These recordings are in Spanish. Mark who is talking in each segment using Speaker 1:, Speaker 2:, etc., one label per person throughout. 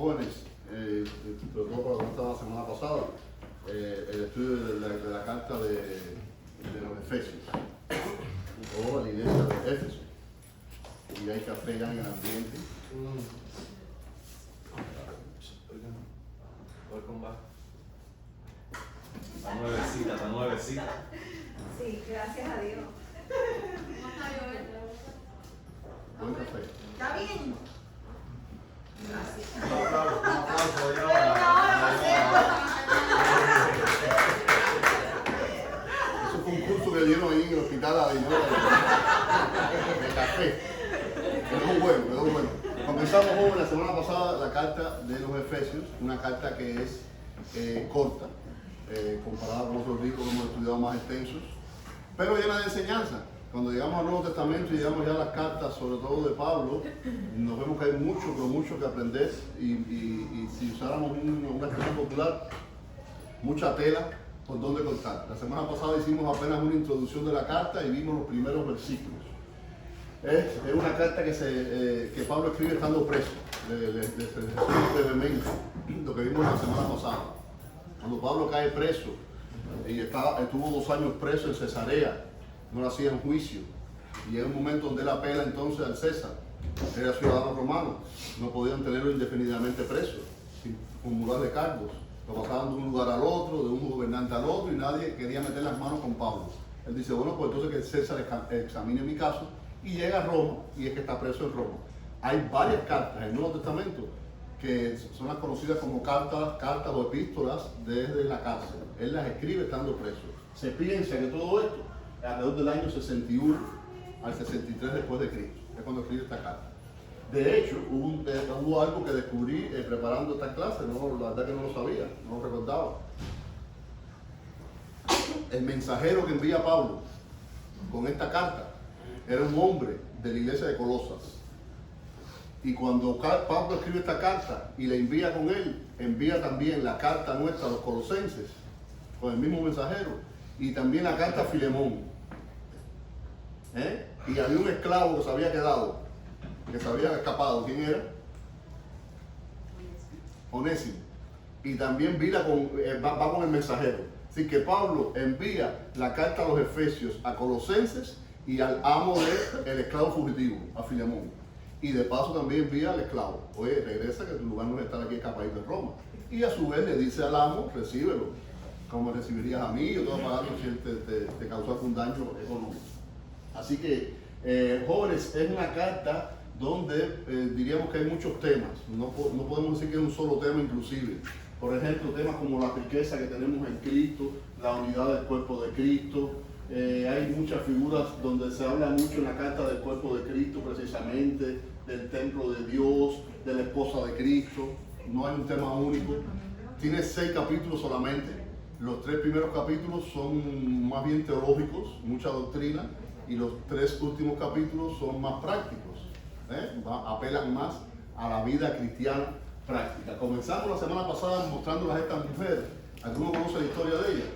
Speaker 1: jóvenes, sobre todo para lo que la semana pasada, el estudio de la carta de los Efesios, o la iglesia de Éfeso. Y hay café ya en el ambiente.
Speaker 2: Está nuevecita.
Speaker 3: Sí, gracias a Dios.
Speaker 4: ¿Cómo está Joel?
Speaker 1: Buen café.
Speaker 3: ¿Está bien? Gracias.
Speaker 2: Un aplauso,
Speaker 3: Pero ahora va a
Speaker 1: Eso fue un curso que dieron ahí en el hospital a de café. Quedó bueno. Comenzamos hoy la semana pasada la carta de los Efesios, una carta que es corta, comparada con otros libros que hemos estudiado más extensos, pero llena de enseñanza. Cuando llegamos al Nuevo Testamento y llegamos ya a las cartas, sobre todo de Pablo, nos vemos que hay mucho, pero mucho que aprender y si usáramos una expresión popular, mucha tela por donde cortar. La semana pasada hicimos apenas una introducción de la carta y vimos los primeros versículos. Es una carta que Pablo escribe estando preso, brevemente, lo que vimos la semana pasada. Cuando Pablo cae preso y estuvo 2 años preso en Cesarea, no le hacían juicio, y en un momento donde él apela entonces al César, era ciudadano romano, no podían tenerlo indefinidamente preso, sin formularle cargos, lo pasaban de un lugar al otro, de un gobernante al otro, y nadie quería meter las manos con Pablo. Él dice, bueno, pues entonces que el César examine mi caso, y llega a Roma, y es que está preso en Roma. Hay varias cartas en el Nuevo Testamento que son las conocidas como cartas o epístolas desde la cárcel. Él las escribe estando preso. Se piensa que todo esto alrededor del año 61 al 63 después de Cristo, es cuando escribe esta carta. De hecho, hubo algo que descubrí preparando esta clase, la verdad que no lo sabía, no lo recordaba. El mensajero que envía Pablo con esta carta era un hombre de la iglesia de Colosas. Y cuando Pablo escribe esta carta y la envía con él, envía también la carta nuestra a los colosenses, con el mismo mensajero, y también la carta a Filemón. Y había un esclavo que se había quedado, que se había escapado. ¿Quién era? Onésimo. Y también va con el mensajero. Así que Pablo envía la carta a los Efesios, a Colosenses y al amo del esclavo fugitivo, a Filemón. Y de paso también envía al esclavo. Oye, regresa, que tu lugar no es estar aquí escapadito en Roma. Y a su vez le dice al amo, recíbelo, como recibirías a mí, yo te voy a pagar si te causó algún daño económico. Así que, jóvenes, es una carta donde diríamos que hay muchos temas. No podemos decir que es un solo tema inclusive. Por ejemplo, temas como la riqueza que tenemos en Cristo, la unidad del cuerpo de Cristo. Hay muchas figuras donde se habla mucho en la carta del cuerpo de Cristo precisamente, del templo de Dios, de la esposa de Cristo. No hay un tema único. Tiene 6 capítulos solamente. Los 3 primeros capítulos son más bien teológicos, mucha doctrina, y los 3 últimos capítulos son más prácticos. Apelan más a la vida cristiana práctica. Comenzamos la semana pasada mostrándolas a estas mujeres. ¿Alguno conoce la historia de ellas?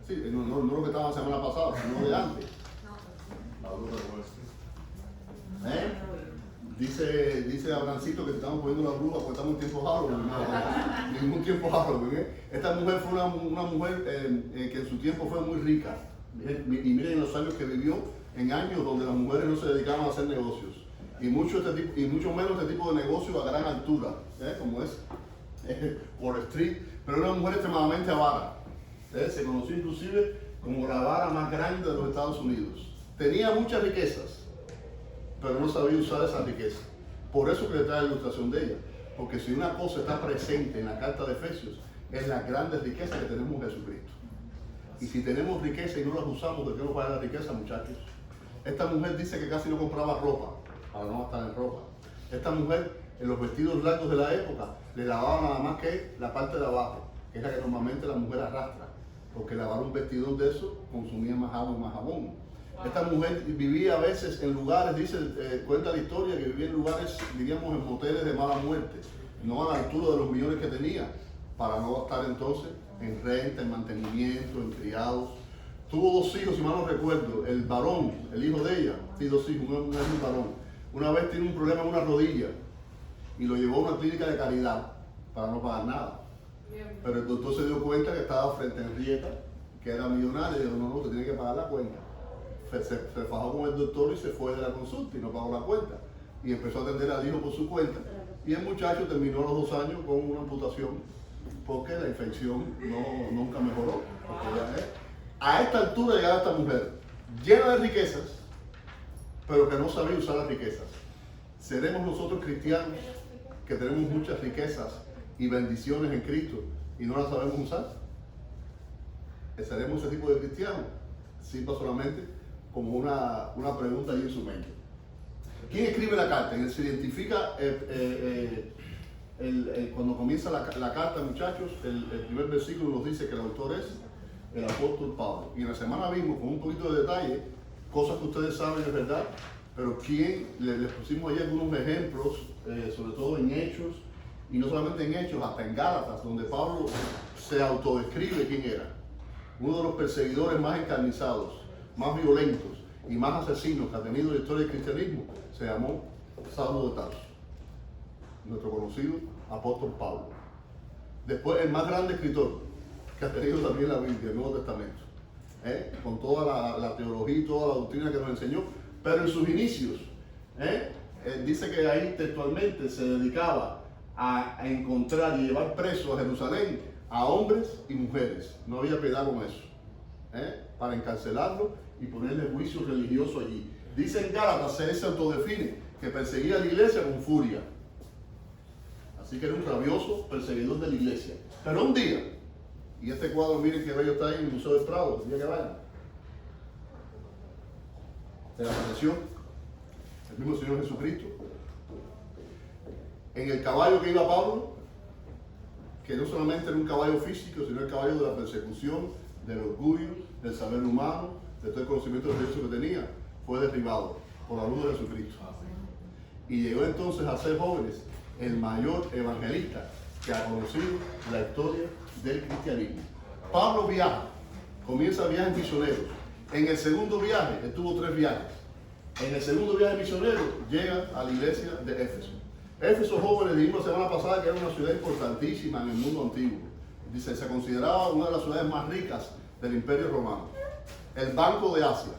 Speaker 1: Sí, no lo que estaba la semana pasada, sino de antes. Dice Abrancito que si estamos poniendo la bruja, pues estamos en tiempo Halloween. No, ningún tiempo Halloween. Esta mujer fue una mujer que en su tiempo fue muy rica. Y miren los años que vivió, en años donde las mujeres no se dedicaban a hacer negocios. Y mucho menos este tipo de negocio a gran altura, como es Wall Street. Pero era una mujer extremadamente avara. Se conoció inclusive como la avara más grande de los Estados Unidos. Tenía muchas riquezas, pero no sabía usar esa riqueza. Por eso que le trae la ilustración de ella. Porque si una cosa está presente en la carta de Efesios, es la grande riqueza que tenemos en Jesucristo. Y si tenemos riqueza y no las usamos, ¿de qué nos vale la riqueza, muchachos? Esta mujer dice que casi no compraba ropa, para no estar en ropa. Esta mujer, en los vestidos largos de la época, le lavaba nada más que la parte de abajo, que es la que normalmente la mujer arrastra. Porque lavar un vestidor de eso consumía más agua y más jabón. Esta mujer vivía a veces en lugares, cuenta la historia, que vivía en lugares, diríamos, en moteles de mala muerte, no a la altura de los millones que tenía, para no gastar entonces en renta, en mantenimiento, en criados. Tuvo 2 hijos, si mal no recuerdo, el varón, el hijo de ella, sí, 2 hijos, un varón. Una vez tiene un problema en una rodilla y lo llevó a una clínica de caridad. para no pagar nada. Pero el doctor se dio cuenta que estaba frente a Henrietta, que era millonaria, y dijo, no, te tiene que pagar la cuenta. Se fajó con el doctor y se fue de la consulta y no pagó la cuenta. Y empezó a atender al hijo por su cuenta. Y el muchacho terminó los 2 años con una amputación porque la infección nunca mejoró. Porque a esta altura llegaba esta mujer, llena de riquezas, pero que no sabía usar las riquezas. ¿Seremos nosotros cristianos que tenemos muchas riquezas y bendiciones en Cristo y no las sabemos usar? ¿Seremos ese tipo de cristianos? Sirva solamente como una pregunta ahí en su mente. ¿Quién escribe la carta? Se identifica cuando comienza la carta, muchachos, el primer versículo nos dice que el autor es el apóstol Pablo. Y en la semana vimos con un poquito de detalle cosas que ustedes saben es verdad, pero les pusimos ahí algunos ejemplos, sobre todo en Hechos, y no solamente en Hechos, hasta en Gálatas, donde Pablo se autodescribe quién era. Uno de los perseguidores más encarnizados, más violentos y más asesinos que ha tenido la historia del cristianismo, se llamó Saulo de Tarso, nuestro conocido apóstol Pablo. Después, el más grande escritor que ha tenido también la Biblia, el Nuevo Testamento, con toda la teología y toda la doctrina que nos enseñó, pero en sus inicios, dice que ahí textualmente se dedicaba a encontrar y llevar presos a Jerusalén a hombres y mujeres. No había piedad con eso, para encarcelarlos y ponerle juicio religioso allí. Dice en Gálatas, él se autodefine que perseguía a la iglesia con furia. Así que era un rabioso perseguidor de la iglesia. Pero un día, y este cuadro, miren qué bello está ahí en el Museo del Prado, el día que vayan, se le apareció el mismo Señor Jesucristo en el caballo que iba Pablo, que no solamente era un caballo físico, sino el caballo de la persecución, del orgullo, del saber humano, de todo el conocimiento religioso que tenía, fue derribado por la luz de Jesucristo. Y llegó entonces a ser, jóvenes, el mayor evangelista que ha conocido la historia del cristianismo. Pablo viaja, comienza viajes misioneros. En el segundo viaje, él tuvo 3 viajes. En el segundo viaje misionero llega a la iglesia de Éfeso. Éfeso, jóvenes, dijimos la semana pasada que era una ciudad importantísima en el mundo antiguo. Dice, se consideraba una de las ciudades más ricas del Imperio Romano. El Banco de Asia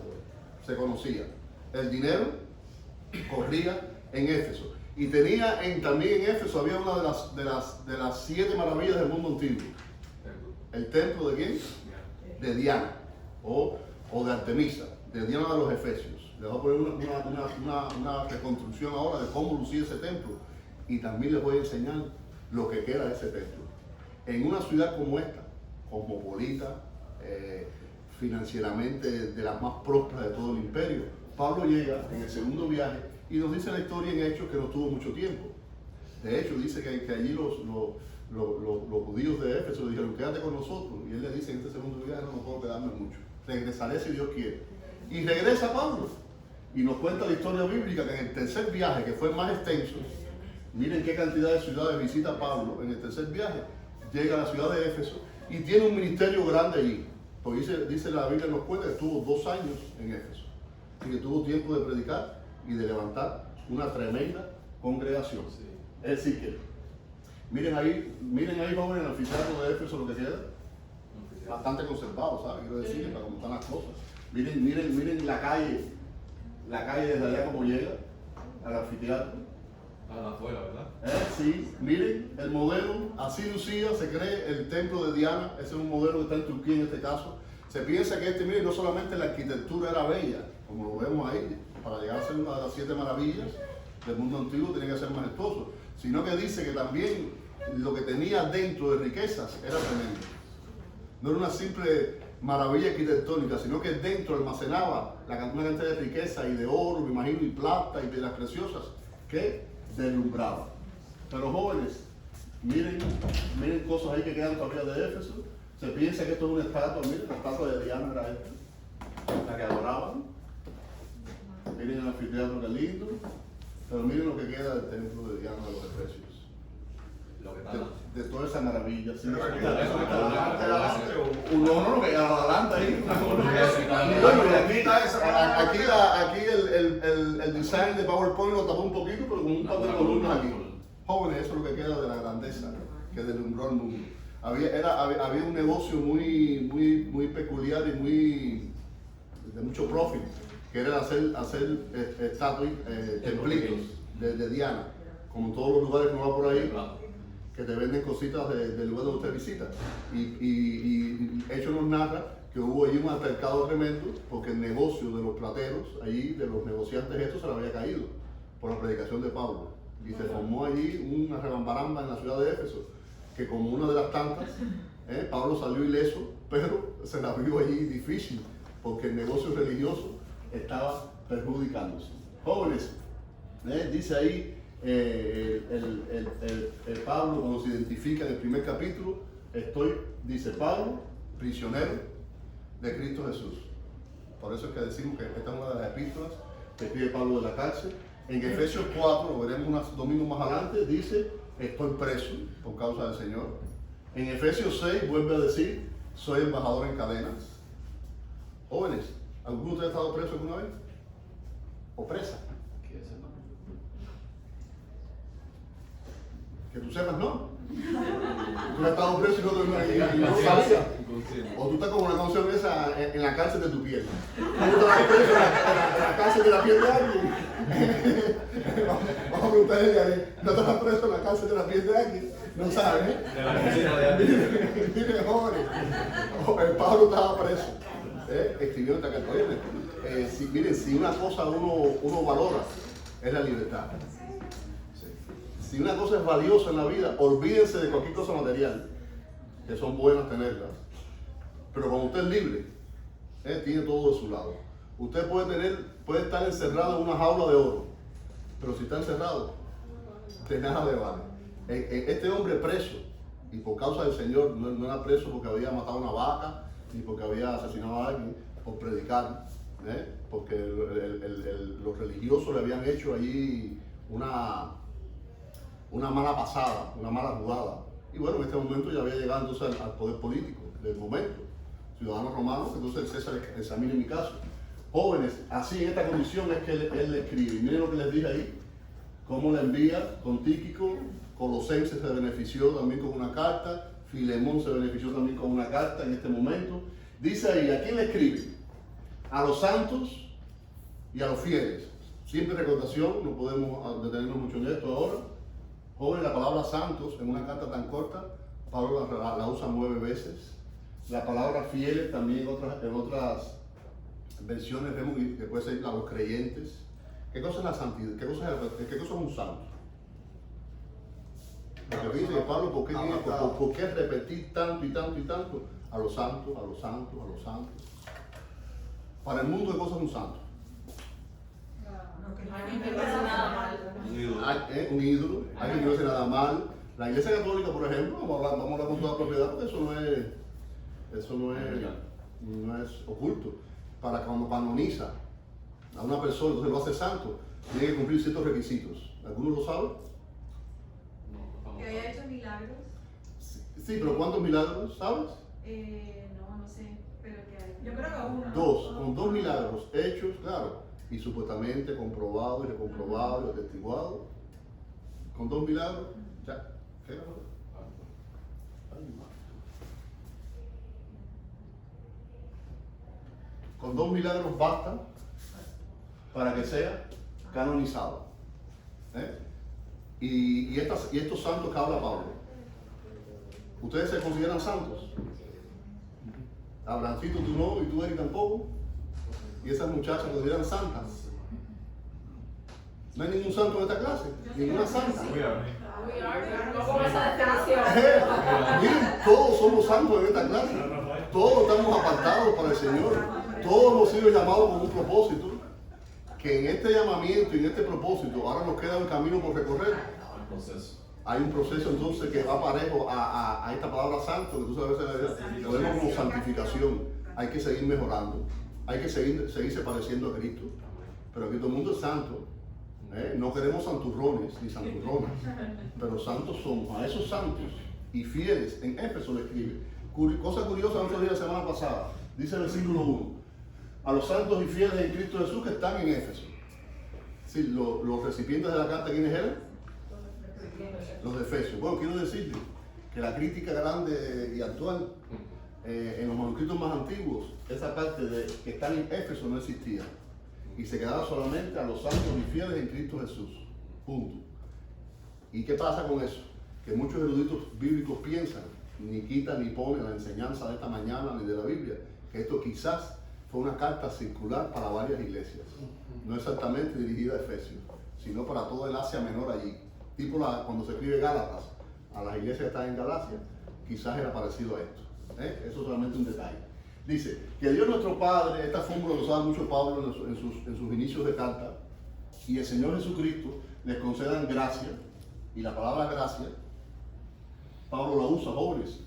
Speaker 1: se conocía. El dinero corría en Éfeso. Y tenía también en Éfeso había una de las 7 maravillas del mundo antiguo. ¿El templo de quién? De Diana o de Artemisa, de Diana de los Efesios. Les voy a poner una reconstrucción ahora de cómo lucía ese templo y también les voy a enseñar lo que queda de ese templo. En una ciudad como esta, cosmopolita, financieramente de las más prósperas de todo el imperio, Pablo llega en el segundo viaje y nos dice la historia en Hechos que no tuvo mucho tiempo. De hecho, dice que allí los judíos de Éfeso le dijeron, quédate con nosotros. Y él le dice, en este segundo viaje no puedo quedarme mucho. Regresaré si Dios quiere. Y regresa Pablo. Y nos cuenta la historia bíblica que en el tercer viaje, que fue el más extenso, miren qué cantidad de ciudades visita Pablo en el tercer viaje. Llega a la ciudad de Éfeso y tiene un ministerio grande allí. Porque dice la Biblia nos cuenta que estuvo 2 años en Éfeso. Y que tuvo tiempo de predicar y de levantar una tremenda congregación.
Speaker 2: Sí.
Speaker 1: Es decir que, miren ahí jóvenes, en el anfiteatro de Éfeso lo que queda. Bastante conservado, ¿sabes? Quiero decir, para cómo están las cosas. Miren la calle desde allá como llega al anfiteatro.
Speaker 2: Afuera, ¿verdad?
Speaker 1: Sí, miren el modelo, así lucía, se cree el templo de Diana, ese es un modelo que está en Turquía en este caso. Se piensa que miren, no solamente la arquitectura era bella, como lo vemos ahí, para llegar a ser una de las 7 maravillas del mundo antiguo tenía que ser majestuoso, sino que dice que también lo que tenía dentro de riquezas era tremendo. No era una simple maravilla arquitectónica, sino que dentro almacenaba una cantidad de riqueza y de oro, me imagino, y plata y piedras preciosas que deslumbraba. Pero jóvenes, miren cosas ahí que quedan todavía de Éfeso. Se piensa que esto es una estatua, miren, la estatua de Diana era esta, la que adoraban. Miren el anfiteatro que lindo, pero miren lo que queda del templo de Diana de los Efesios. De toda esa maravilla. ¿Sí? No, que adelante ahí. Aquí el design de PowerPoint lo tapó un poquito, pero con un par de columnas aquí. Jóvenes, eso es lo que queda de la grandeza que deslumbró al mundo. Había un negocio muy peculiar y de mucho profit, que era hacer estatuas, templitos de Diana, como en todos los lugares que uno va por ahí, que te venden cositas del lugar donde usted visita. Y Hechos nos narra que hubo allí un altercado tremendo, porque el negocio de los plateros, allí de los negociantes estos, se le había caído por la predicación de Pablo. Y se formó allí una rebambaramba en la ciudad de Éfeso, que como una de las tantas, Pablo salió ileso, pero se la vio allí difícil, porque el negocio religioso estaba perjudicándose. Jóvenes, dice ahí el Pablo, cuando se identifica en el primer capítulo, dice Pablo, prisionero de Cristo Jesús. Por eso es que decimos que esta es una de las epístolas que escribe Pablo de la cárcel. En Efesios 4, lo veremos unos domingos más adelante, dice, estoy preso por causa del Señor. En Efesios 6 vuelve a decir, soy embajador en cadenas. Jóvenes, ¿alguno de ustedes ha estado preso alguna vez? ¿O presa? Que tú sepas, ¿no? Tú has estado preso y no lo sabías. O tú estás como la canción esa en la cárcel de tu piel. Tú estás preso en la cárcel de la piel de alguien. Vamos a preguntarle, ¿no estás preso en la cárcel de la piel de alguien? No sabes, ¿eh?
Speaker 2: De la cocina de alguien.
Speaker 1: Mire, jóvenes, el Pablo estaba preso. Escribió esta carta. Miren, si una cosa uno valora, es la libertad. Si una cosa es valiosa en la vida, olvídense de cualquier cosa material, que son buenas tenerlas. Pero cuando usted es libre, tiene todo de su lado. Usted puede estar encerrado en una jaula de oro, pero si está encerrado, de nada le vale. Este hombre preso, y por causa del Señor, no era preso porque había matado una vaca, ni porque había asesinado a alguien, por predicar, porque los religiosos le habían hecho allí una mala pasada, una mala jugada. Y bueno, en este momento ya había llegado entonces al poder político del momento. Ciudadanos romanos, entonces el César examine mi caso. Jóvenes, así en esta condición es que él le escribe. Y miren lo que les dije ahí, cómo le envía con Tíquico, Colosenses se benefició también con una carta, Filemón se benefició también con una carta en este momento. Dice ahí, ¿a quién le escribe? A los santos y a los fieles. Siempre recordación, no podemos detenernos mucho en esto ahora. Joven, la palabra santos en una carta tan corta, Pablo la usa 9 veces. La palabra fieles también en otras versiones vemos que puede ser a los creyentes. ¿Qué cosa es la santidad? ¿Qué cosa es un santo? Porque dice Pablo, ¿por qué repetir tanto y tanto y tanto? A los santos, a los santos, a los santos. Para el mundo, ¿qué cosa es un santo?
Speaker 4: Alguien que no hace nada mal.
Speaker 2: Un ídolo.
Speaker 1: Un ídolo, alguien que no hace nada mal. La Iglesia Católica, por ejemplo, vamos a hablar con toda propiedad, porque eso no es oculto. Para cuando canoniza a una persona, entonces lo hace santo, tiene que cumplir ciertos requisitos. ¿Alguno lo sabe?
Speaker 4: Que haya hecho milagros.
Speaker 1: Sí, pero ¿cuántos milagros sabes?
Speaker 4: No sé, pero que hay.
Speaker 3: Yo creo que uno.
Speaker 1: 2, con 2 milagros hechos, claro, y supuestamente comprobado y recomprobado y atestiguado. Con 2 milagros, ya. ¿Qué? Con 2 milagros basta para que sea canonizado. Y estos santos que habla Pablo, ¿ustedes se consideran santos? Abrancito, tú no, y tú, Eric, tampoco. Y esas muchachas se consideran santas. No hay ningún santo en esta clase, ninguna santa.
Speaker 3: ¿Cómo esa definición?
Speaker 1: Miren, todos somos santos en esta clase. Todos estamos apartados para el Señor. Todos hemos sido llamados con un propósito. Que en este llamamiento y en este propósito ahora nos queda un camino por recorrer. Hay un proceso entonces que va parejo a esta palabra santo, que tú sabes lo vemos como santificación. Hay que seguir mejorando. Hay que seguirse pareciendo a Cristo. Pero aquí todo el mundo es santo. No queremos santurrones ni santurronas, pero santos somos. A esos santos y fieles, en Éfeso le escribe. Cosa curiosa, otro día la semana pasada, dice el versículo 1, a los santos y fieles en Cristo Jesús que están en Éfeso. Sí, los recipientes de la carta, ¿quiénes eran? Los de Efesios. Bueno, quiero decirle que la crítica grande y actual, en los manuscritos más antiguos, esa parte de que está en Éfeso no existía. Y se quedaba solamente a los santos y fieles en Cristo Jesús. Punto. ¿Y qué pasa con eso? Que muchos eruditos bíblicos piensan, ni quitan ni ponen la enseñanza de esta mañana ni de la Biblia, que esto quizás fue una carta circular para varias iglesias. No exactamente dirigida a Efesios, sino para todo el Asia Menor allí. Tipo cuando se escribe Gálatas a las iglesias que están en Galacia, quizás era parecido a esto. Eso es solamente un detalle. Dice que Dios nuestro Padre, esta fórmula lo usaba mucho Pablo en sus inicios de carta, y el Señor Jesucristo les concedan gracia, y la palabra gracia, Pablo la usa, jóvenes,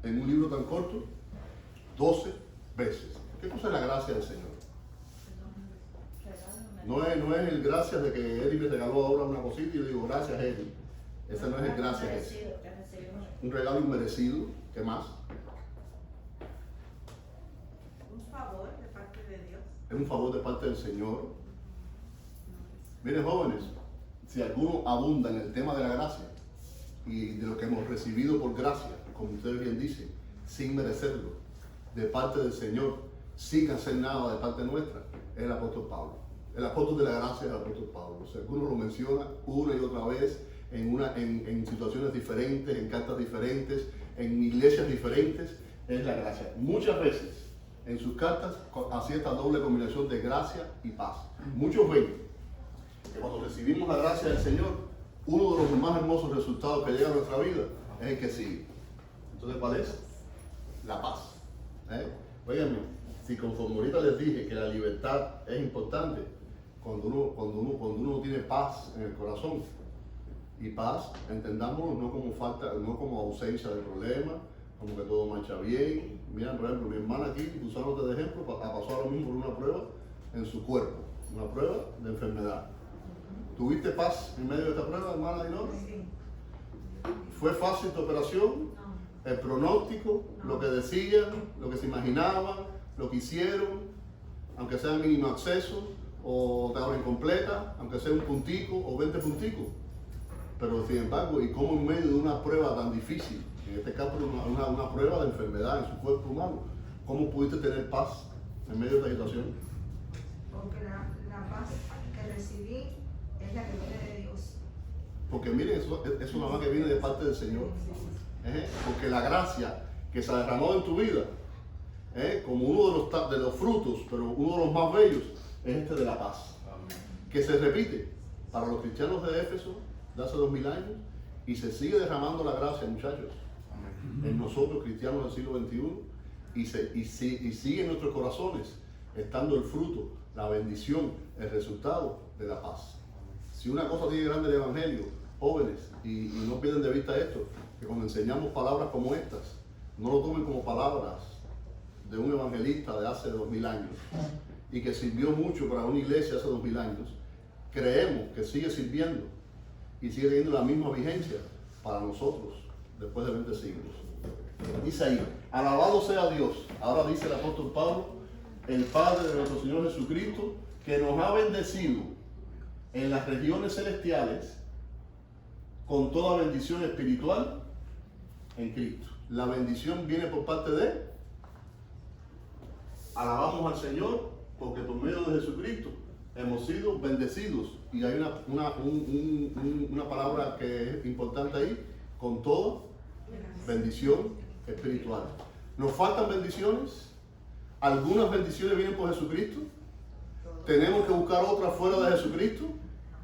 Speaker 1: en un libro tan corto, 12 veces. ¿Qué cosa es la gracia del Señor? No es el gracias de que Eli me regaló ahora una cosita y yo digo gracias Eli. Ese no es el gracias ese. Un regalo inmerecido. ¿Qué más?
Speaker 5: Un favor de parte de Dios.
Speaker 1: Es un favor de parte del Señor. Miren jóvenes, si alguno abunda en el tema de la gracia y de lo que hemos recibido por gracia, como ustedes bien dicen, sin merecerlo, de parte del Señor, sin hacer nada de parte nuestra, es el apóstol Pablo. El apóstol de la gracia es el apóstol Pablo. O sea, alguno lo menciona una y otra vez en situaciones diferentes, en cartas diferentes, en iglesias diferentes, es la gracia. Muchas veces en sus cartas hacía esta doble combinación de gracia y paz. Muchos ven que cuando recibimos la gracia del Señor, uno de los más hermosos resultados que llega a nuestra vida es el que sigue. Entonces, ¿cuál es? La paz. Óiganme, si conforme ahorita les dije que la libertad es importante, cuando uno tiene paz en el corazón, y paz, entendámoslo, no como falta, no como ausencia de problemas, como que todo marcha bien. Mira, por ejemplo, mi hermana aquí, usándote de ejemplo, ha pasado ahora mismo por una prueba en su cuerpo, una prueba de enfermedad. ¿Tuviste paz en medio de esta prueba, hermana Dinora?
Speaker 4: Sí.
Speaker 1: ¿Fue fácil tu operación?
Speaker 4: No.
Speaker 1: El pronóstico, lo que decían, lo que se imaginaban, lo que hicieron, aunque sea mínimo acceso, o te abren completa, aunque sea un puntico o 20 punticos. Pero sin embargo, y como en medio de una prueba tan difícil, en este caso una prueba de enfermedad en su cuerpo humano, ¿cómo pudiste tener paz en medio de esta situación?
Speaker 4: Porque la paz que recibí es la que viene de Dios.
Speaker 1: Porque miren, eso nada más que viene de parte del Señor. Porque la gracia que se derramó en tu vida, como uno de los frutos, pero uno de los más bellos, es este de la paz. Que se repite para los cristianos de Éfeso de hace 2000 años y se sigue derramando la gracia, muchachos, en nosotros cristianos del siglo XXI y sigue en nuestros corazones estando el fruto, la bendición, el resultado de la paz. Si una cosa tiene grande el Evangelio, jóvenes, y no pierdan de vista esto, que cuando enseñamos palabras como estas, no lo tomen como palabras de un evangelista de hace 2000 años y que sirvió mucho para una iglesia hace 2000 años, creemos que sigue sirviendo y sigue teniendo la misma vigencia para nosotros después de 20 siglos. Dice ahí, alabado sea Dios. Ahora dice el apóstol Pablo, el Padre de nuestro Señor Jesucristo, que nos ha bendecido en las regiones celestiales con toda bendición espiritual en Cristo. La bendición viene por parte de, alabamos al Señor porque por medio de Jesucristo hemos sido bendecidos. Y hay una palabra que es importante ahí, con toda bendición espiritual. ¿Nos faltan bendiciones? ¿Algunas bendiciones vienen por Jesucristo? ¿Tenemos que buscar otras fuera de Jesucristo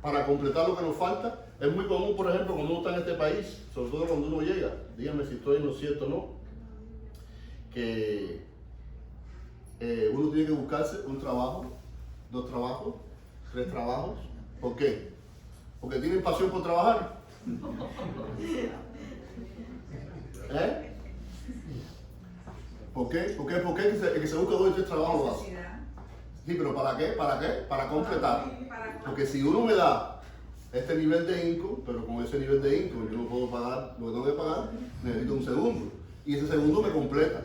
Speaker 1: para completar lo que nos falta? Es muy común, por ejemplo, cuando uno está en este país, sobre todo cuando uno llega, díganme si estoy en lo cierto o no, que uno tiene que buscarse un trabajo, 2 trabajos, 3 trabajos. ¿Por qué? Porque tienen pasión por trabajar. ¿Por qué? ¿Por qué el que se busca 2 y 3 trabajos lo hace? Sí, pero ¿para qué? ¿Para qué? Para completar. Porque si uno me da este nivel de income, pero con ese nivel de income yo no puedo pagar lo que tengo que pagar, necesito un segundo. Y ese segundo me completa.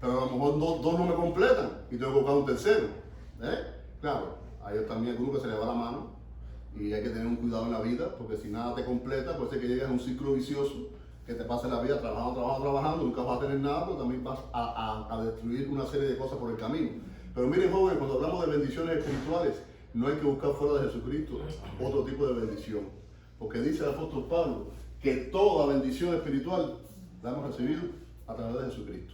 Speaker 1: Pero a lo mejor dos no me completan y tengo que buscar un tercero. Claro, hay también algunos que se le va la mano y hay que tener un cuidado en la vida, porque si nada te completa, puede ser que llegues a un ciclo vicioso que te pase la vida trabajando, nunca vas a tener nada, pero también vas a destruir una serie de cosas por el camino. Pero miren, jóvenes, cuando hablamos de bendiciones espirituales, no hay que buscar fuera de Jesucristo otro tipo de bendición. Porque dice el apóstol Pablo que toda bendición espiritual la hemos recibido a través de Jesucristo.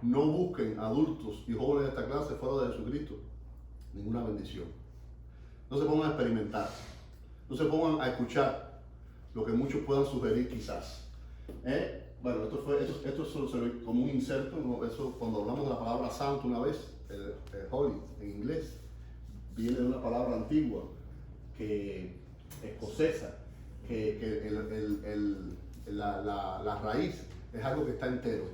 Speaker 1: No busquen adultos y jóvenes de esta clase fuera de Jesucristo ninguna bendición. No se pongan a experimentar, no se pongan a escuchar lo que muchos puedan sugerir quizás. Bueno, esto es como un inserto, ¿no? Eso, cuando hablamos de la palabra santo una vez, el holy en inglés, viene de una palabra antigua, que escocesa, que la raíz es algo que está entero,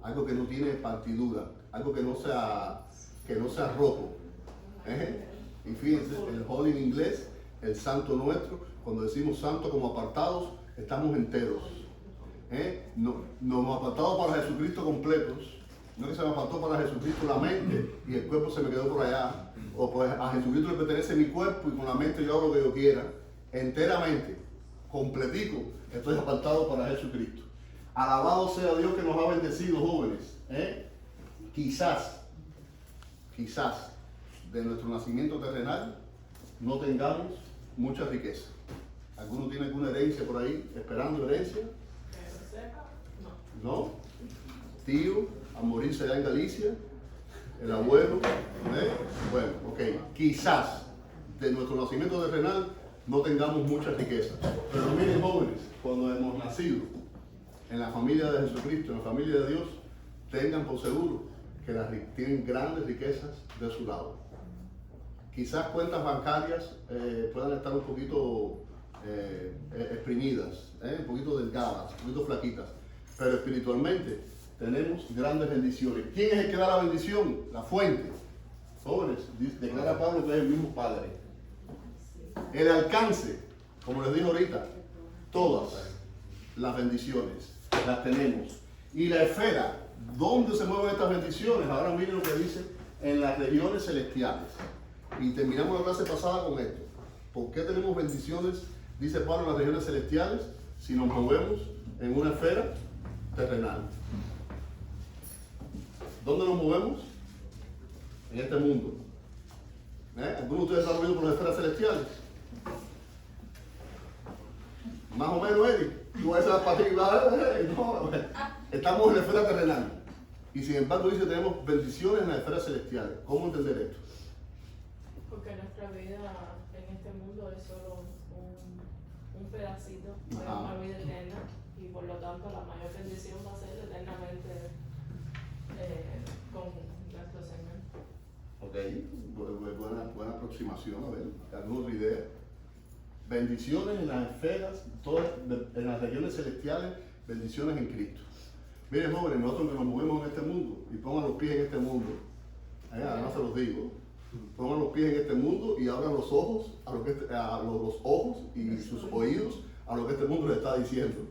Speaker 1: algo que no tiene partidura, algo que no sea roto. Y fíjense, el holy en inglés, el santo nuestro, cuando decimos santo como apartados, estamos enteros. Nos apartamos para Jesucristo completos. No es que se me apartó para Jesucristo la mente y el cuerpo se me quedó por allá. O pues a Jesucristo le pertenece mi cuerpo y con la mente yo hago lo que yo quiera. Enteramente, completico, estoy apartado para Jesucristo. Alabado sea Dios que nos ha bendecido, jóvenes. Quizás, de nuestro nacimiento terrenal no tengamos mucha riqueza. ¿Alguno tiene alguna herencia por ahí, esperando herencia? ¿No? Tío, a morirse allá en Galicia, el abuelo, Bueno, ok, quizás de nuestro nacimiento terrenal no tengamos mucha riqueza. Pero miren, jóvenes, cuando hemos nacido en la familia de Jesucristo, en la familia de Dios, tengan por seguro que tienen grandes riquezas de su lado. Quizás cuentas bancarias puedan estar un poquito exprimidas, un poquito delgadas, un poquito flaquitas, pero espiritualmente tenemos grandes bendiciones. ¿Quién es el que da la bendición? La fuente. Jóvenes, declara Pablo que es el mismo Padre. El alcance, como les dije ahorita, todas las bendiciones las tenemos. Y la esfera, ¿dónde se mueven estas bendiciones? Ahora miren lo que dice en las regiones celestiales. Y terminamos la clase pasada con esto. ¿Por qué tenemos bendiciones, dice Pablo, en las regiones celestiales, si nos movemos en una esfera terrenal? ¿Dónde nos movemos? En este mundo. ¿Algunos de ustedes han movido por las esferas celestiales? Más o menos, Eric. Tú vas a para arriba. No, estamos en la esfera terrenal. Y sin embargo dice que tenemos bendiciones en las esferas celestiales. ¿Cómo entender esto?
Speaker 3: Porque nuestra vida en este mundo es solo un pedacito de una vida eterna y por lo tanto la mayor bendición va a ser eternamente con nuestro Señor.
Speaker 1: Ok, buena aproximación, a ver, ¿alguna otra idea? Bendiciones en las esferas, en las regiones celestiales, bendiciones en Cristo. Miren, jóvenes, nosotros que nos movemos en este mundo y pongan los pies en este mundo, además se los digo, pongan los pies en este mundo y abran los ojos los ojos y sus oídos a lo que este mundo les está diciendo,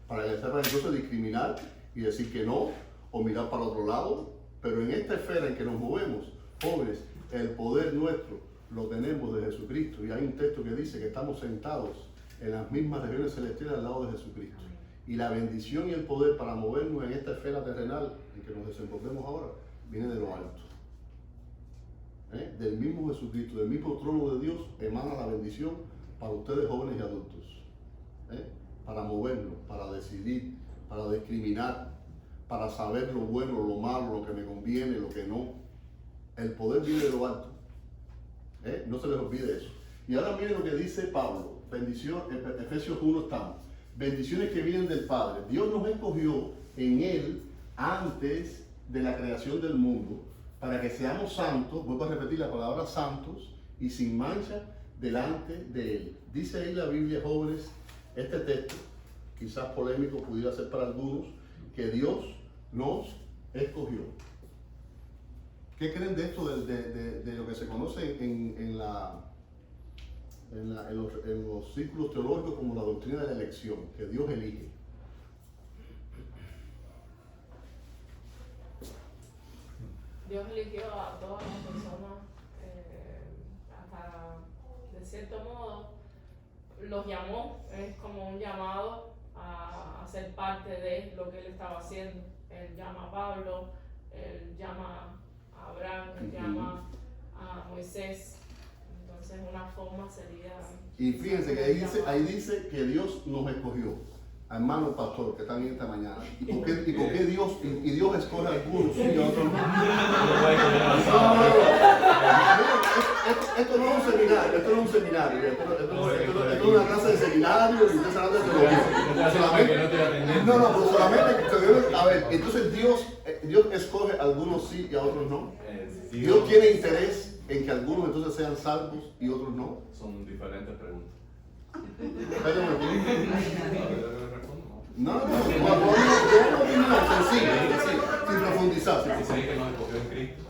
Speaker 1: para que sepan entonces discriminar y decir que no o mirar para otro lado. Pero en esta esfera en que nos movemos, jóvenes, el poder nuestro lo tenemos de Jesucristo, y hay un texto que dice que estamos sentados en las mismas regiones celestiales al lado de Jesucristo. Y la bendición y el poder para movernos en esta esfera terrenal en que nos desenvolvemos ahora viene de lo alto. Del mismo Jesucristo, del mismo trono de Dios emana la bendición para ustedes, jóvenes y adultos. Para movernos, para decidir, para discriminar, para saber lo bueno, lo malo, lo que me conviene, lo que no. El poder viene de lo alto. No se les olvide eso. Y ahora miren lo que dice Pablo. Bendición, en Efesios 1 estamos. Bendiciones que vienen del Padre. Dios nos escogió en Él antes de la creación del mundo para que seamos santos, vuelvo a repetir la palabra santos, y sin mancha delante de Él. Dice ahí la Biblia, jóvenes, este texto, quizás polémico pudiera ser para algunos, que Dios nos escogió. ¿Qué creen de esto, de lo que se conoce en los círculos teológicos como la doctrina de la elección, que Dios elige?
Speaker 3: Dios eligió a todas las personas, hasta de cierto modo los llamó, es como un llamado a ser parte de lo que él estaba haciendo. Él llama a Pablo, él llama a Abraham, él llama a Moisés. Entonces una forma sería...
Speaker 1: Y fíjense que ahí dice que Dios nos escogió. Hermano pastor que están en esta mañana. ¿Y por qué Dios escoge a algunos y a otros no? Esto no es un seminario, esto no es un seminario. Esto es una clase de seminario y usted sabe de teología. No, pero solamente, a ver, entonces Dios escoge a algunos sí y a otros no. Dios tiene interés en que algunos entonces sean salvos y otros no.
Speaker 2: Son diferentes preguntas.
Speaker 1: No, sencillo, sin profundizar.
Speaker 2: Dice que nos escogió en Cristo.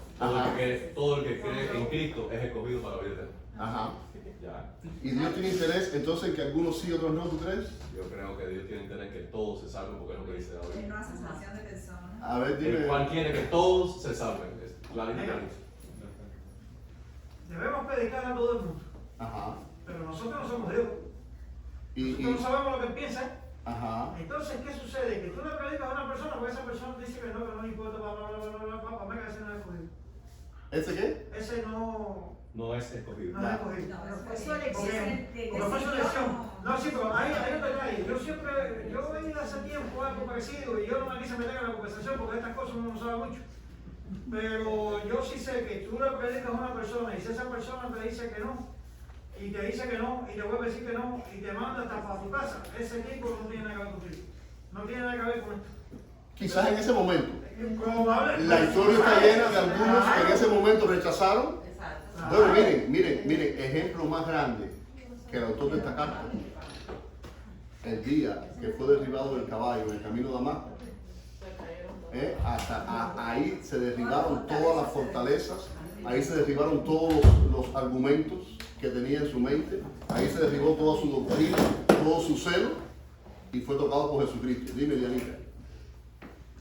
Speaker 2: Todo el que cree en Cristo es escogido para la vida eterna.
Speaker 1: Ajá.
Speaker 2: Ya.
Speaker 1: ¿Y Dios tiene interés entonces en que algunos sí y otros no, tú crees?
Speaker 2: Yo creo que Dios tiene interés en que todos se salven, porque es lo que dice
Speaker 4: Él
Speaker 2: David.
Speaker 4: no hace acepción de personas.
Speaker 1: A ver, dime.
Speaker 2: El cual quiere que todos se salven. Es clarito.
Speaker 6: Debemos predicar a todo el mundo,
Speaker 1: Ajá.
Speaker 6: pero nosotros no somos Dios.
Speaker 1: Y,
Speaker 6: Nosotros no sabemos lo que piensan.
Speaker 1: ajá.
Speaker 6: Entonces, ¿qué sucede? Que tú le predicas a una persona porque esa persona dice que no importa, para que ese no es escogido.
Speaker 1: ¿Ese qué?
Speaker 6: Ese no
Speaker 2: No es escogido.
Speaker 6: es escogido.
Speaker 4: No, pero fue su elección.
Speaker 6: Porque fue su elección. No, sí, pero hay un detalle. Yo veí hace tiempo algo parecido y yo no me quise meter en la conversación porque estas cosas uno no sabe mucho. Pero yo sí sé que tú le predicas a una persona y si esa persona te dice que no, y te dice que no, y te vuelve a decir que no, y te manda hasta para tu casa, ese tipo no tiene nada que ver contigo. No tiene nada que ver con esto.
Speaker 1: Quizás en ese momento.
Speaker 6: Probable.
Speaker 1: La historia está llena de algunos que en ese momento rechazaron.
Speaker 5: Exacto.
Speaker 1: Bueno, miren, ejemplo más grande que el autor de esta carta. El día que fue derribado del caballo en el camino de Damasco. Ahí se derribaron todas las fortalezas, ahí se derribaron todos los argumentos que tenía en su mente, ahí se derribó toda su doctrina, todo su celo y fue tocado por Jesucristo. Dime, Dianita.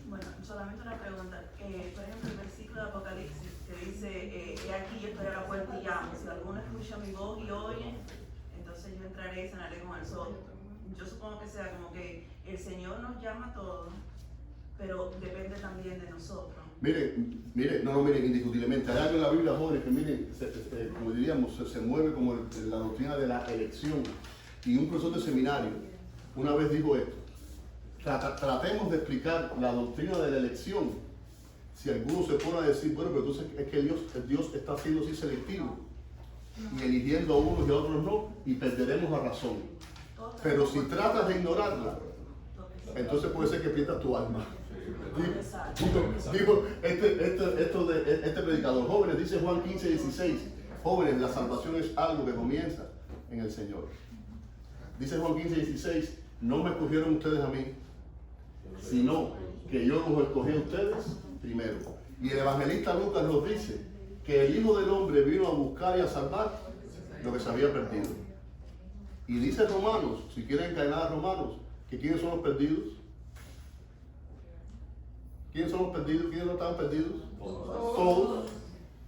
Speaker 5: Bueno, solamente una pregunta. Por ejemplo, el versículo de Apocalipsis que dice, he aquí yo estoy a la puerta y llamo. Si alguno escucha mi voz y oye, entonces yo entraré y cenaré con el sol. Yo supongo que sea como que el Señor nos llama a todos, pero depende también de nosotros.
Speaker 1: Miren, indiscutiblemente. Hay algo en la Biblia, jóvenes, que miren, como diríamos, se mueve como la doctrina de la elección. Y un profesor de seminario una vez dijo esto: tratemos de explicar la doctrina de la elección. Si alguno se pone a decir, bueno, pero entonces es que Dios está siendo así selectivo y eligiendo a unos y a otros no, y perderemos la razón. Pero si tratas de ignorarla, entonces puede ser que pierdas tu alma. Dijo este predicador: jóvenes, dice Juan 15:16, jóvenes, la salvación es algo que comienza en el Señor. Dice Juan 15:16, no me escogieron ustedes a mí, sino que yo los escogí a ustedes primero. Y el evangelista Lucas nos dice que el Hijo del Hombre vino a buscar y a salvar lo que se había perdido. Y dice Romanos, si quieren encadenar a Romanos, que ¿quiénes son los perdidos? ¿Quiénes son los perdidos? ¿Quiénes no estaban perdidos? Todos.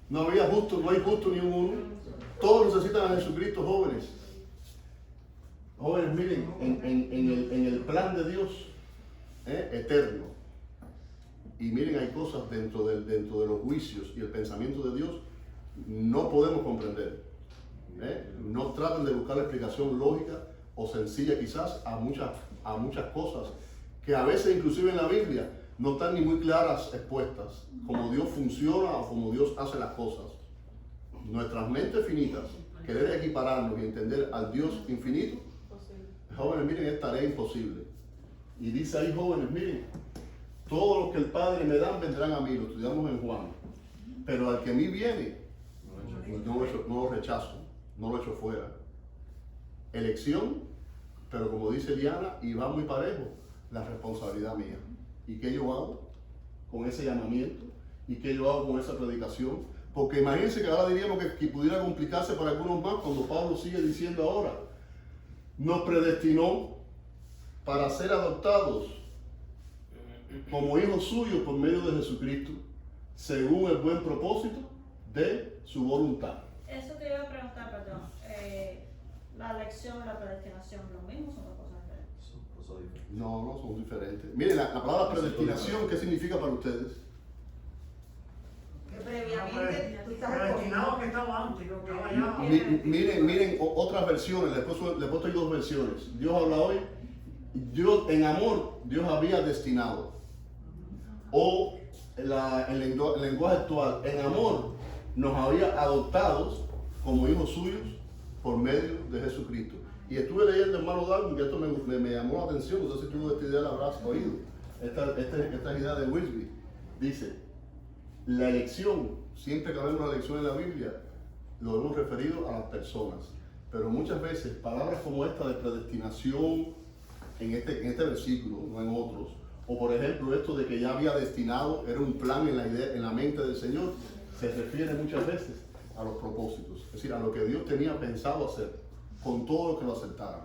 Speaker 1: No había justo, no hay justo ni uno. Todos necesitan a Jesucristo, jóvenes. Jóvenes, miren, en el plan de Dios eterno. Y miren, hay cosas dentro de los juicios y el pensamiento de Dios no podemos comprender. No traten de buscar la explicación lógica o sencilla quizás a muchas cosas que a veces inclusive en la Biblia no están ni muy claras expuestas, como Dios funciona o como Dios hace las cosas. Nuestras mentes finitas, querer equipararnos y entender al Dios infinito, jóvenes, miren, es tarea imposible. Y dice ahí, jóvenes, miren, todos los que el Padre me dan vendrán a mí, lo estudiamos en Juan, pero al que a mí viene, no lo rechazo, no lo echo fuera. Elección, pero como dice Diana, y va muy parejo, la responsabilidad mía. ¿Y qué yo hago con ese llamamiento? ¿Y qué yo hago con esa predicación? Porque imagínense que ahora diríamos que pudiera complicarse para algunos más cuando Pablo sigue diciendo ahora, nos predestinó para ser adoptados como hijos suyos por medio de Jesucristo, según el buen propósito de su voluntad.
Speaker 7: Eso te iba a preguntar, perdón. La elección y la predestinación, ¿lo mismo son dos cosas diferentes?
Speaker 2: son diferentes.
Speaker 1: No, no son diferentes. Miren, la palabra predestinación, ¿qué significa para ustedes?
Speaker 4: Que previamente tú estás
Speaker 6: Predestinado
Speaker 4: escogido.
Speaker 6: que estaba antes, yo estaba allá.
Speaker 1: Miren otras versiones, le he puesto ahí dos versiones. Dios habla hoy, Dios en amor, Dios había destinado. O el lenguaje actual, en amor, nos había adoptados como hijos suyos por medio de Jesucristo. Y estuve leyendo, hermano Darwin, que esto me llamó la atención, no sé si tú esta idea la habrás oído. Esta idea de Wilsby dice, la elección, siempre que hablamos de una elección en la Biblia, lo hemos referido a las personas. Pero muchas veces palabras como esta de predestinación, en este versículo, no en otros, o por ejemplo esto de que ya había destinado, era un plan en la mente del Señor, se refiere muchas veces a los propósitos, es decir, a lo que Dios tenía pensado hacer, con todo lo que lo aceptaran.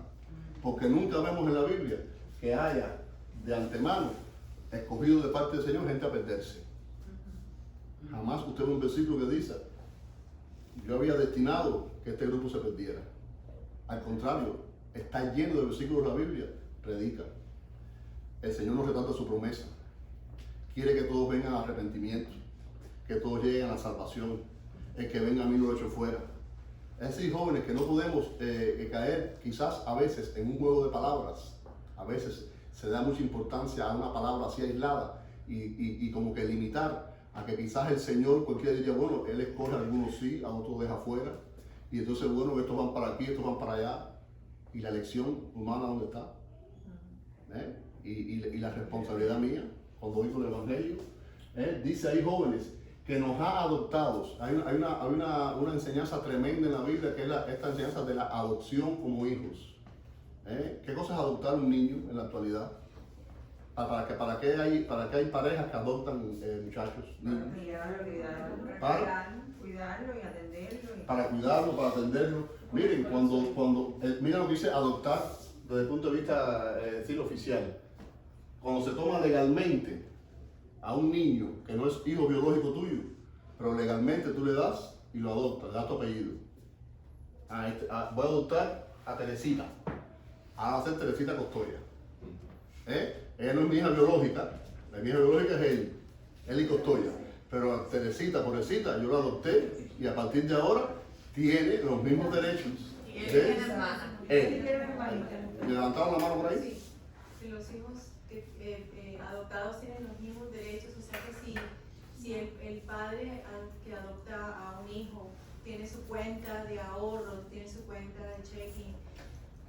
Speaker 1: Porque nunca vemos en la Biblia que haya de antemano escogido de parte del Señor gente a perderse. Jamás usted ve un versículo que dice, yo había destinado que este grupo se perdiera. Al contrario, está lleno de versículos de la Biblia, predica. El Señor nos retrata su promesa. Quiere que todos vengan al arrepentimiento, que todos lleguen a la salvación. El que venga a mí lo echo fuera. Es decir, jóvenes, que no podemos caer quizás a veces en un juego de palabras. A veces se da mucha importancia a una palabra así aislada y como que limitar a que quizás el Señor, cualquiera diría, bueno, Él escoge a algunos sí, a otros deja fuera. Y entonces, bueno, estos van para aquí, estos van para allá. ¿Y la elección humana dónde está? Y la responsabilidad mía, cuando oigo el Evangelio, dice ahí, jóvenes, que nos ha adoptados. Hay una enseñanza tremenda en la Biblia, que es esta enseñanza de la adopción como hijos. ¿Qué cosa es adoptar un niño en la actualidad? ¿Para qué hay parejas que adoptan muchachos, niños?
Speaker 4: Cuidarlo y atenderlo.
Speaker 1: Para cuidarlo, para atenderlo. Miren, miren lo que dice adoptar desde el punto de vista decirlo oficial. Cuando se toma legalmente a un niño que no es hijo biológico tuyo, pero legalmente tú le das y lo adoptas, le das tu apellido. Voy a adoptar a Teresita. Va a ser Teresita Costoya. Ella no es mi hija biológica, la mi hija biológica es él y Costoya. Pero a Teresita, pobrecita, yo la adopté y a partir de ahora tiene los mismos derechos de él. ¿Me levantaron la mano por ahí?
Speaker 7: Sí, los hijos adoptados tienen los mismos derechos, o sea que si el padre que adopta a un hijo tiene su cuenta de ahorros, tiene su cuenta de checking,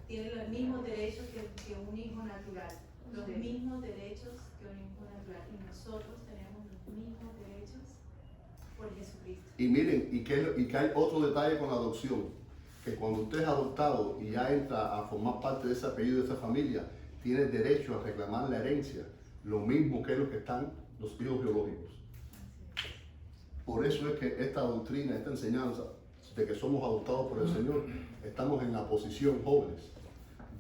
Speaker 7: tiene los mismos derechos que un hijo natural, los mismos derechos que un hijo natural, y nosotros tenemos los mismos derechos por Jesucristo.
Speaker 1: Y miren, y que hay otro detalle con la adopción, que cuando usted es adoptado y ya entra a formar parte de ese apellido, de esa familia, tiene derecho a reclamar la herencia, lo mismo que los que están los hijos biológicos. Por eso es que esta doctrina, esta enseñanza de que somos adoptados por el Señor, estamos en la posición, jóvenes,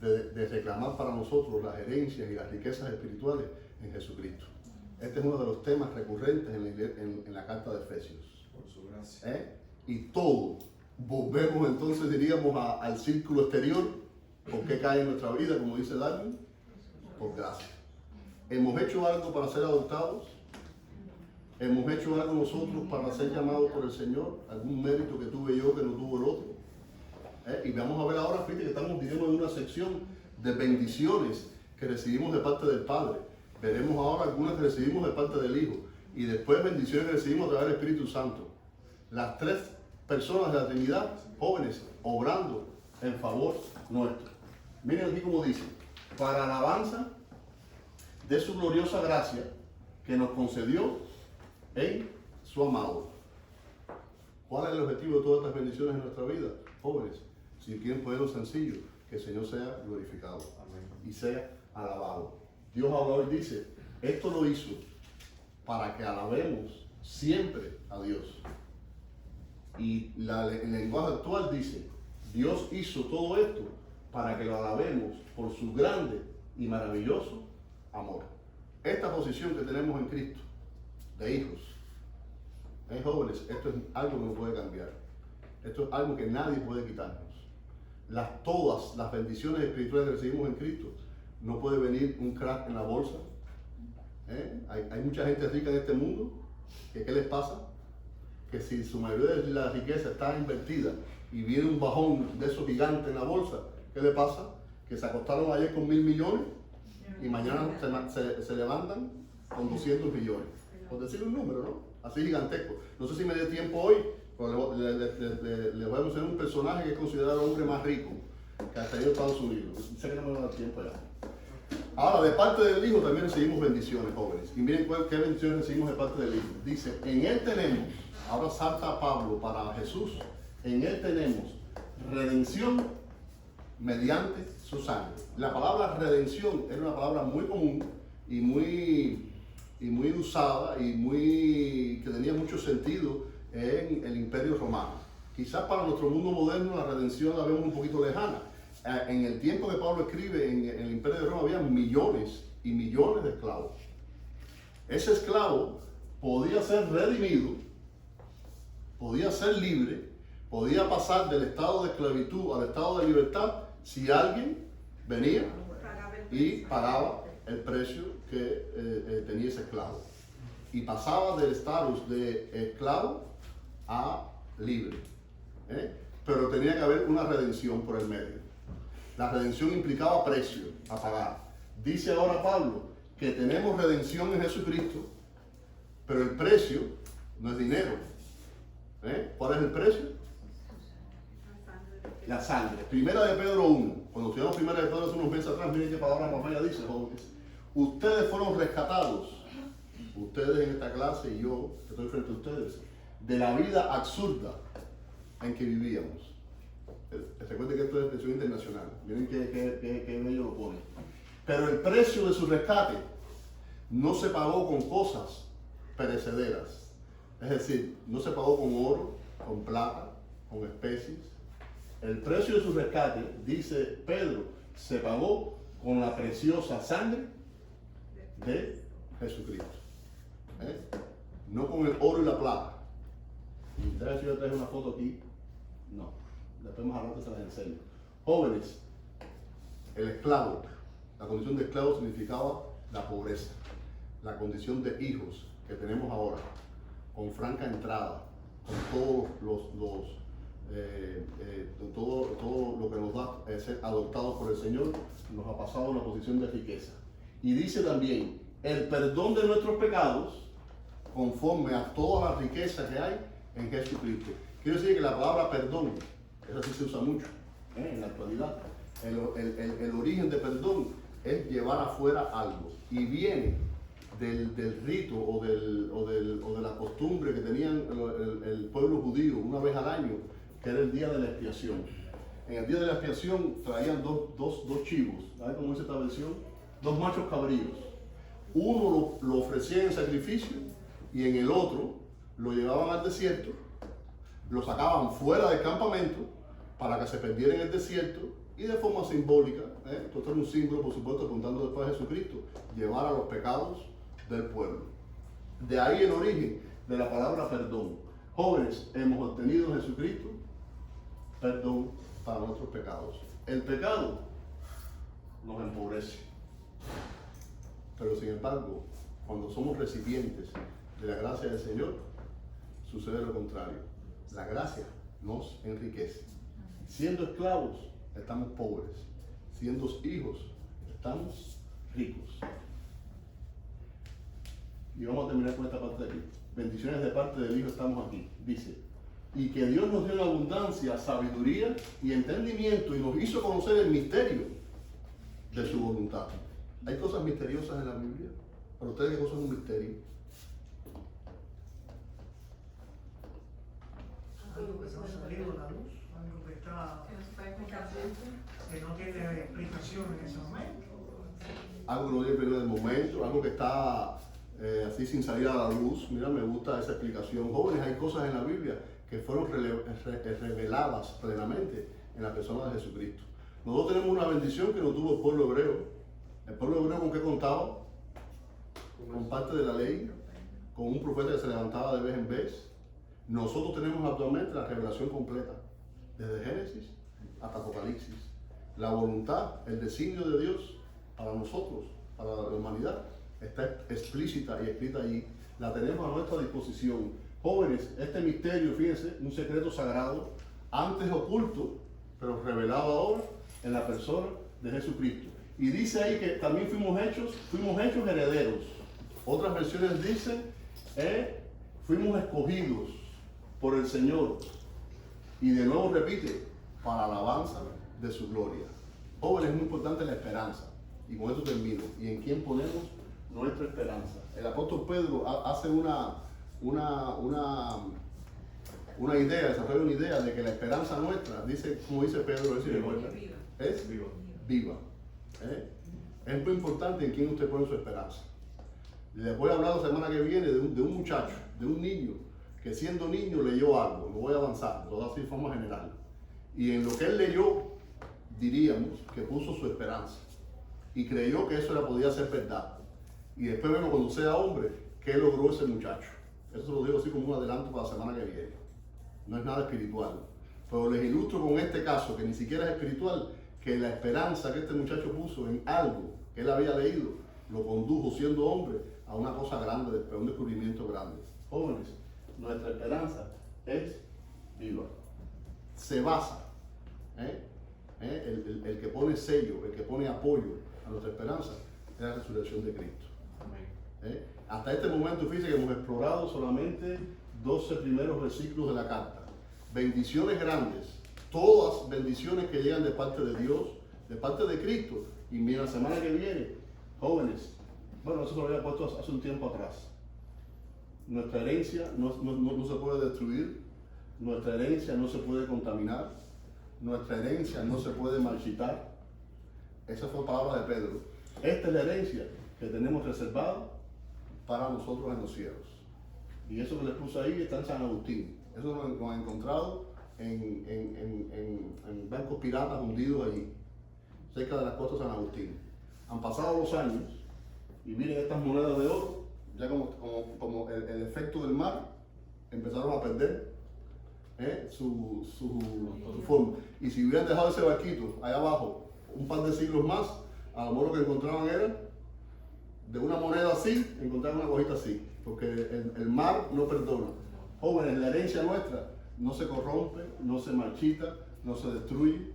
Speaker 1: de reclamar para nosotros las herencias y las riquezas espirituales en Jesucristo. Este es uno de los temas recurrentes en la carta de Efesios.
Speaker 2: Por su gracia.
Speaker 1: Y todo, volvemos entonces, diríamos, al círculo exterior. ¿Por qué cae en nuestra vida, como dice Darwin? Por gracia. ¿Hemos hecho algo para ser adoptados? ¿Hemos hecho algo nosotros para ser llamados por el Señor? ¿Algún mérito que tuve yo que no tuvo el otro? Y vamos a ver ahora, fíjate que estamos, diríamos, en una sección de bendiciones que recibimos de parte del Padre. Veremos ahora algunas que recibimos de parte del Hijo. Y después bendiciones que recibimos a través del Espíritu Santo. Las tres personas de la Trinidad, jóvenes, obrando en favor nuestro. Miren aquí como dice, para alabanza de su gloriosa gracia que nos concedió en su amado. ¿Cuál es el objetivo de todas estas bendiciones en nuestra vida? Jóvenes, si quieren ponerlo sencillo, que el Señor sea glorificado. Amén. Y sea alabado. Dios ahora hoy dice, esto lo hizo para que alabemos siempre a Dios. Y el lenguaje actual dice, Dios hizo todo esto para que lo alabemos por su grande y maravilloso amor. Esta posición que tenemos en Cristo, de hijos, jóvenes, esto es algo que no puede cambiar. Esto es algo que nadie puede quitarnos. Todas las bendiciones espirituales que recibimos en Cristo no puede venir un crack en la bolsa. Hay mucha gente rica en este mundo, que ¿qué les pasa? Que si su mayoría de la riqueza está invertida y viene un bajón de esos gigantes en la bolsa, ¿qué le pasa? Que se acostaron ayer con 1.000 millones y mañana se levantan con 200 millones. Por decir un número, ¿no? Así gigantesco. No sé si me dé tiempo hoy, pero le voy a mencionar un personaje que es considerado el hombre más rico que ha tenido Estados Unidos. Sé que no me va a dar tiempo ya. Ahora, de parte del Hijo también recibimos bendiciones, jóvenes. Y miren qué bendiciones recibimos de parte del Hijo. Dice, en Él tenemos, ahora salta Pablo para Jesús, en Él tenemos redención mediante su sangre. La palabra redención era una palabra muy común y muy usada y que tenía mucho sentido en el Imperio Romano. Quizás para nuestro mundo moderno la redención la vemos un poquito lejana. En el tiempo que Pablo escribe, en el Imperio de Roma había millones y millones de esclavos. Ese esclavo podía ser redimido, podía ser libre, podía pasar del estado de esclavitud al estado de libertad si alguien venía y pagaba el precio que tenía ese esclavo. Y pasaba del estatus de esclavo a libre. Pero tenía que haber una redención por el medio. La redención implicaba precio a pagar. Dice ahora Pablo que tenemos redención en Jesucristo, pero el precio no es dinero. ¿Cuál es el precio? La sangre. Primera de Pedro 1. Cuando estudiamos Primera de Pedro hace unos meses atrás, miren qué palabra más bella dice, jóvenes. Ustedes fueron rescatados, ustedes en esta clase y yo, que estoy frente a ustedes, de la vida absurda en que vivíamos. Recuerden que esto es expresión internacional. Miren qué bello lo pone. Pero el precio de su rescate no se pagó con cosas perecederas. Es decir, no se pagó con oro, con plata, con especies. El precio de su rescate, dice Pedro, se pagó con la preciosa sangre de Jesucristo. No con el oro y la plata. Y ustedes, si yo traje una foto aquí, no. Después más adelante se las enseño. Jóvenes, el esclavo, la condición de esclavo significaba la pobreza. La condición de hijos que tenemos ahora, con franca entrada, con todo lo que nos da ser adoptados por el Señor, nos ha pasado a una posición de riqueza. Y dice también, el perdón de nuestros pecados, conforme a toda la riqueza que hay en Jesucristo. Quiero decir que la palabra perdón, eso sí se usa mucho en la actualidad. El origen de perdón es llevar afuera algo y viene del rito o de la costumbre que tenían el pueblo judío una vez al año, que era el día de la expiación. En el día de la expiación traían dos chivos, ¿sabes cómo dice esta versión? 2 machos cabríos. Uno lo ofrecían en sacrificio y en el otro lo llevaban al desierto, lo sacaban fuera del campamento para que se perdiera en el desierto y de forma simbólica, esto era un símbolo, por supuesto, apuntando después a Jesucristo, llevar a los pecados del pueblo. De ahí el origen de la palabra perdón. Jóvenes, hemos obtenido en Jesucristo perdón para nuestros pecados. El pecado nos empobrece, pero sin embargo, cuando somos recipientes de la gracia del Señor, sucede lo contrario. La gracia nos enriquece. Siendo esclavos, estamos pobres. Siendo hijos, estamos ricos. Y vamos a terminar con esta parte de aquí. Bendiciones de parte del Hijo, estamos aquí. Dice, y que Dios nos dio en abundancia sabiduría y entendimiento y nos hizo conocer el misterio de su voluntad. Hay cosas misteriosas en la Biblia. ¿Para ustedes qué cosa es un misterio?
Speaker 6: Algo que no ha salido a la luz, algo que está, que no tiene explicación en ese momento.
Speaker 1: Algo que no tiene explicación en el momento, algo que está así sin salir a la luz. Mira, me gusta esa explicación. Jóvenes, hay cosas en la Biblia que fueron reveladas plenamente en la persona de Jesucristo. Nosotros tenemos una bendición que no tuvo el pueblo hebreo. El pueblo hebreo, ¿con qué contaba? Con parte de la ley, con un profeta que se levantaba de vez en vez. Nosotros tenemos actualmente la revelación completa, desde Génesis hasta Apocalipsis. La voluntad, el designio de Dios para nosotros, para la humanidad, está explícita y escrita allí. La tenemos a nuestra disposición. Jóvenes, este misterio, fíjense, un secreto sagrado, antes oculto, pero revelado ahora en la persona de Jesucristo. Y dice ahí que también fuimos hechos herederos. Otras versiones dicen, fuimos escogidos por el Señor. Y de nuevo repite, para alabanza de su gloria. Jóvenes, es muy importante la esperanza. Y con esto termino. ¿Y en quién ponemos nuestra esperanza? El apóstol Pedro hace una idea, desarrolla una idea de que la esperanza nuestra, dice, como dice Pedro, es viva. Es muy importante en quién usted pone su esperanza. Les voy a hablar la semana que viene de un muchacho, de un niño, que siendo niño leyó algo. Lo voy a avanzar, todo así de forma general. Y en lo que él leyó, diríamos que puso su esperanza. Y creyó que eso podía ser verdad. Y después vemos cuando sea hombre, qué logró ese muchacho. Eso se lo digo así como un adelanto para la semana que viene. No es nada espiritual. Pero les ilustro con este caso, que ni siquiera es espiritual, que la esperanza que este muchacho puso en algo que él había leído, lo condujo siendo hombre a una cosa grande, a un descubrimiento grande. Jóvenes, nuestra esperanza es viva. Se basa, el que pone sello, el que pone apoyo a nuestra esperanza, es la resurrección de Cristo. Hasta este momento, fíjense que hemos explorado solamente 12 primeros versículos de la carta. Bendiciones grandes, todas bendiciones que llegan de parte de Dios, de parte de Cristo. Y mira, la semana que viene, jóvenes, bueno, eso se lo había puesto hace un tiempo atrás. Nuestra herencia no se puede destruir, nuestra herencia no se puede contaminar, nuestra herencia no se puede marchitar. Esa fue palabra de Pedro. Esta es la herencia que tenemos reservada para nosotros en los cielos. Y eso que les puse ahí está en San Agustín. Eso lo han encontrado en bancos piratas hundidos allí, cerca de las costas de San Agustín. Han pasado los años y miren estas monedas de oro, ya como el efecto del mar, empezaron a perder su forma. Y si hubieran dejado ese barquito allá abajo un par de siglos más, a lo mejor lo que encontraban era de una moneda así, encontraban una cosita así, porque el mar no perdona. Jóvenes, la herencia nuestra no se corrompe, no se marchita, no se destruye,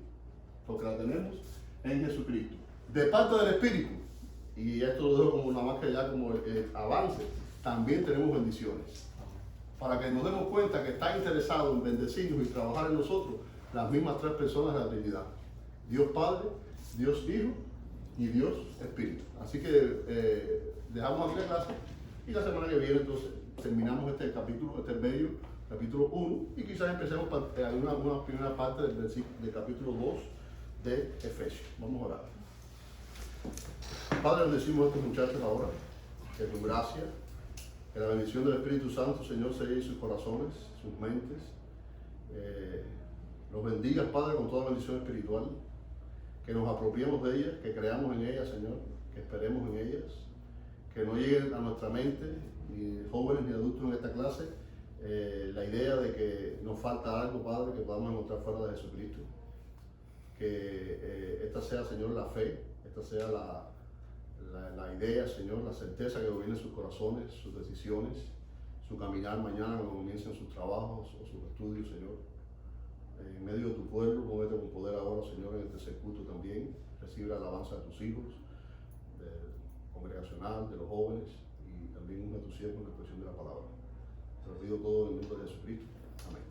Speaker 1: porque la tenemos en Jesucristo. De parte del Espíritu, y esto lo dejo como una marca ya como avance, también tenemos bendiciones. Para que nos demos cuenta que está interesado en bendecirnos y trabajar en nosotros las mismas tres personas de la Trinidad. Dios Padre, Dios Hijo y Dios Espíritu. Así que dejamos aquí la clase y la semana que viene entonces terminamos este capítulo, este bello capítulo 1 y quizás empecemos una primera parte del capítulo 2 de Efesios. Vamos a orar. Padre, bendecimos a estos muchachos ahora, que tu gracia, que la bendición del Espíritu Santo, Señor, se llene sus corazones, sus mentes. Los bendigas, Padre, con toda bendición espiritual, que nos apropiemos de ellas, que creamos en ellas, Señor, que esperemos en ellas, que no lleguen a nuestra mente, ni jóvenes ni adultos en esta clase, la idea de que nos falta algo, Padre, que podamos encontrar fuera de Jesucristo. Que esta sea, Señor, la fe, esta sea la idea, Señor, la certeza que gobierna sus corazones, sus decisiones, su caminar mañana cuando comiencen sus trabajos o sus estudios, Señor. En medio de tu pueblo, muévete con poder ahora, Señor, en este culto también. Recibe la alabanza de tus hijos, del congregacional, de los jóvenes y también uno de tus siervos en la expresión de la palabra. Te lo pido todo en el nombre de Jesucristo. Amén.